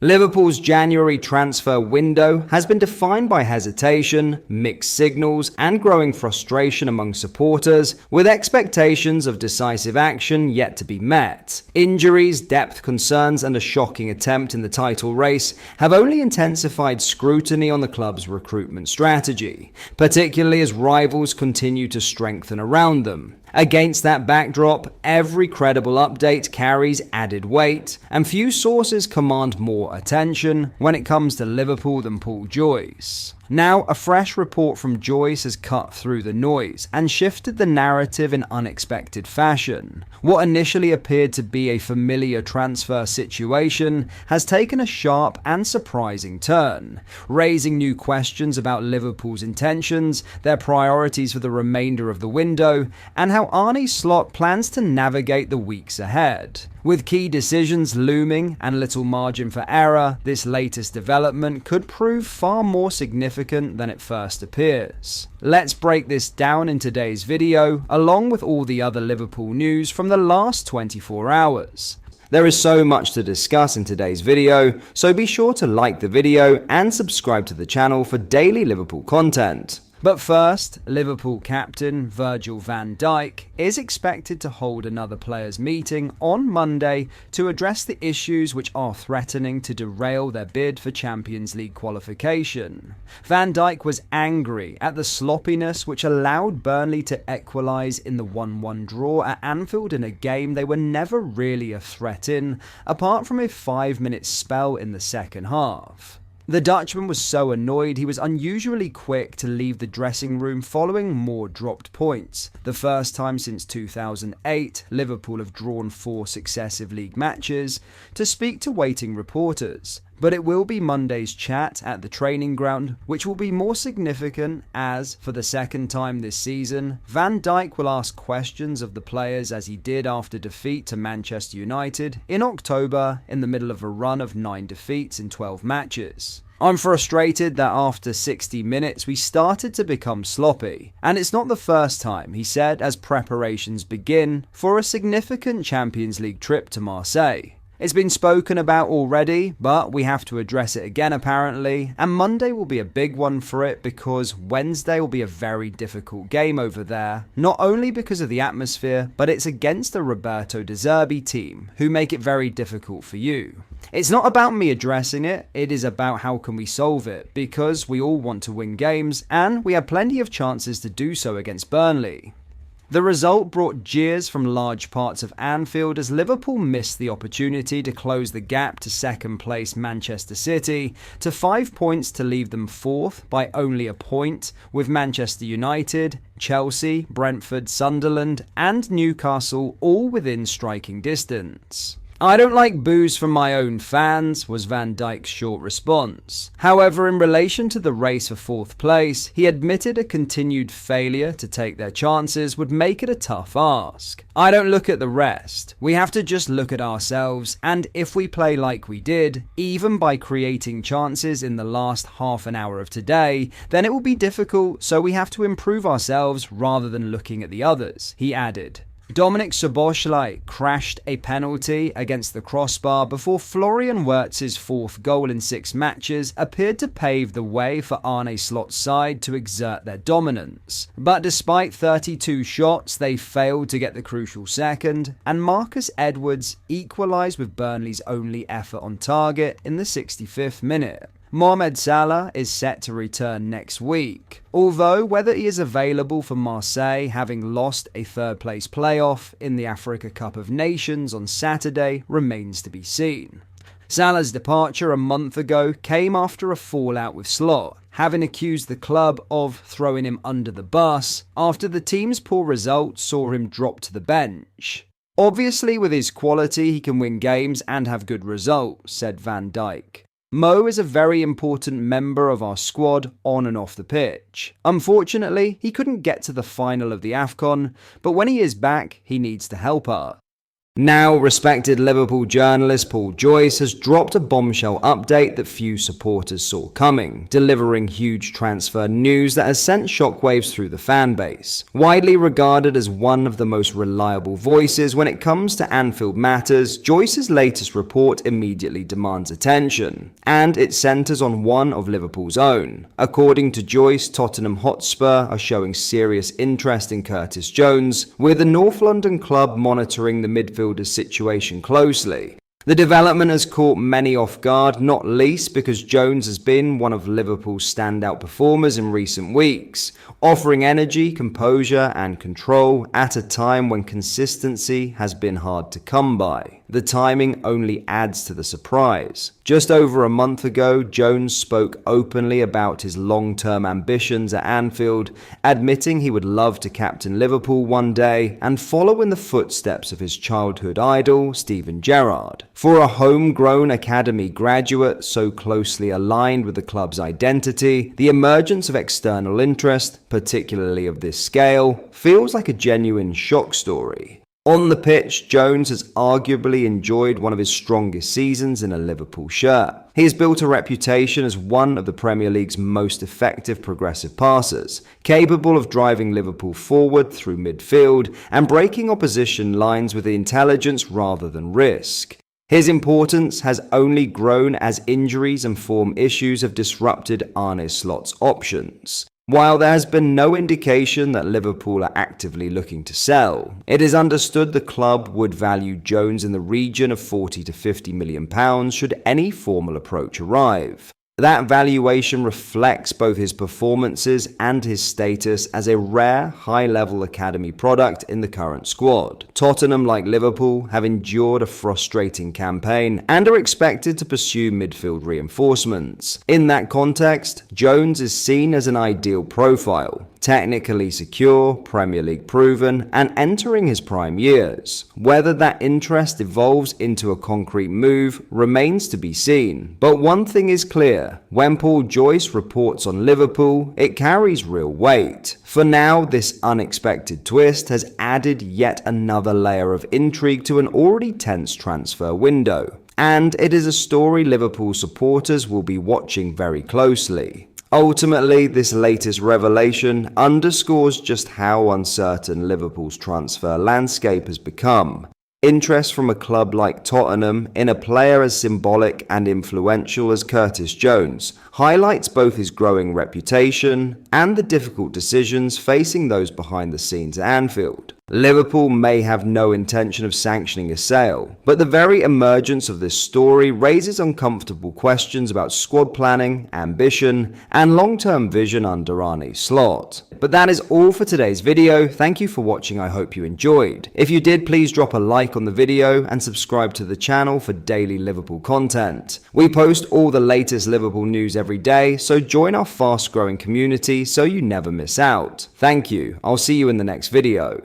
Liverpool's January transfer window has been defined by hesitation, mixed signals, and growing frustration among supporters, with expectations of decisive action yet to be met. Injuries, depth concerns, and a shocking attempt in the title race have only intensified scrutiny on the club's recruitment strategy, particularly as rivals continue to strengthen around them. Against that backdrop, every credible update carries added weight, and few sources command more attention when it comes to Liverpool than Paul Joyce. Now, a fresh report from Joyce has cut through the noise and shifted the narrative in unexpected fashion. What initially appeared to be a familiar transfer situation has taken a sharp and surprising turn, raising new questions about Liverpool's intentions, their priorities for the remainder of the window, and how Arne Slot plans to navigate the weeks ahead. With key decisions looming and little margin for error, this latest development could prove far more significant than it first appears. Let's break this down in today's video, along with all the other Liverpool news from the last 24 hours. There is so much to discuss in today's video, so be sure to like the video and subscribe to the channel for daily Liverpool content. But first, Liverpool captain Virgil van Dijk is expected to hold another players' meeting on Monday to address the issues which are threatening to derail their bid for Champions League qualification. Van Dijk was angry at the sloppiness which allowed Burnley to equalise in the 1-1 draw at Anfield in a game they were never really a threat in, apart from a 5-minute spell in the second half. The Dutchman was so annoyed he was unusually quick to leave the dressing room following more dropped points. The first time since 2008, Liverpool have drawn 4 successive league matches, to speak to waiting reporters. But it will be Monday's chat at the training ground, which will be more significant as, for the second time this season, Van Dijk will ask questions of the players as he did after defeat to Manchester United in October in the middle of a run of 9 defeats in 12 matches. I'm frustrated that after 60 minutes we started to become sloppy, and it's not the first time, he said as preparations begin for a significant Champions League trip to Marseille. It's been spoken about already, but we have to address it again apparently, and Monday will be a big one for it because Wednesday will be a very difficult game over there, not only because of the atmosphere, but it's against the Roberto De Zerbi team, who make it very difficult for you. It's not about me addressing it, it is about how can we solve it, because we all want to win games, and we had plenty of chances to do so against Burnley. The result brought jeers from large parts of Anfield as Liverpool missed the opportunity to close the gap to second place Manchester City to 5 points to leave them fourth by only a point, with Manchester United, Chelsea, Brentford, Sunderland and Newcastle all within striking distance. "I don't like boos from my own fans," was Van Dijk's short response. However, in relation to the race for fourth place, he admitted a continued failure to take their chances would make it a tough ask. "I don't look at the rest. We have to just look at ourselves, and if we play like we did, even by creating chances in the last half an hour of today, then it will be difficult, so we have to improve ourselves rather than looking at the others," he added. Dominik Szoboszlai crashed a penalty against the crossbar before Florian Wirtz's 4th goal in 6 matches appeared to pave the way for Arne Slot's side to exert their dominance. But despite 32 shots, they failed to get the crucial second, and Marcus Edwards equalised with Burnley's only effort on target in the 65th minute. Mohamed Salah is set to return next week, although whether he is available for Marseille having lost a third-place playoff in the Africa Cup of Nations on Saturday remains to be seen. Salah's departure a month ago came after a fallout with Slot, having accused the club of throwing him under the bus after the team's poor results saw him drop to the bench. "Obviously with his quality he can win games and have good results," said Van Dijk. "Mo is a very important member of our squad on and off the pitch. Unfortunately, he couldn't get to the final of the AFCON, but when he is back, he needs to help us." Now, respected Liverpool journalist Paul Joyce has dropped a bombshell update that few supporters saw coming, delivering huge transfer news that has sent shockwaves through the fan base. Widely regarded as one of the most reliable voices when it comes to Anfield matters, Joyce's latest report immediately demands attention, and it centres on one of Liverpool's own. According to Joyce, Tottenham Hotspur are showing serious interest in Curtis Jones, with the North London club monitoring the midfielder's situation closely. The development has caught many off guard, not least because Jones has been one of Liverpool's standout performers in recent weeks, offering energy, composure and control at a time when consistency has been hard to come by. The timing only adds to the surprise. Just over a month ago, Jones spoke openly about his long-term ambitions at Anfield, admitting he would love to captain Liverpool one day and follow in the footsteps of his childhood idol, Steven Gerrard. For a homegrown academy graduate so closely aligned with the club's identity, the emergence of external interest, particularly of this scale, feels like a genuine shock story. On the pitch, Jones has arguably enjoyed one of his strongest seasons in a Liverpool shirt. He has built a reputation as one of the Premier League's most effective progressive passers, capable of driving Liverpool forward through midfield and breaking opposition lines with intelligence rather than risk. His importance has only grown as injuries and form issues have disrupted Arne Slot's options. While there has been no indication that Liverpool are actively looking to sell, it is understood the club would value Jones in the region of £40 to £50 million should any formal approach arrive. That valuation reflects both his performances and his status as a rare, high-level academy product in the current squad. Tottenham, like Liverpool, have endured a frustrating campaign and are expected to pursue midfield reinforcements. In that context, Jones is seen as an ideal profile. Technically secure, Premier League proven, and entering his prime years. Whether that interest evolves into a concrete move remains to be seen. But one thing is clear, when Paul Joyce reports on Liverpool, it carries real weight. For now, this unexpected twist has added yet another layer of intrigue to an already tense transfer window. And it is a story Liverpool supporters will be watching very closely. Ultimately, this latest revelation underscores just how uncertain Liverpool's transfer landscape has become. Interest from a club like Tottenham in a player as symbolic and influential as Curtis Jones highlights both his growing reputation and the difficult decisions facing those behind the scenes at Anfield. Liverpool may have no intention of sanctioning a sale, but the very emergence of this story raises uncomfortable questions about squad planning, ambition, and long-term vision under Arne Slot. But that is all for today's video. Thank you for watching. I hope you enjoyed. If you did, please drop a like on the video and subscribe to the channel for daily Liverpool content. We post all the latest Liverpool news every day, so join our fast-growing community so you never miss out. Thank you. I'll see you in the next video.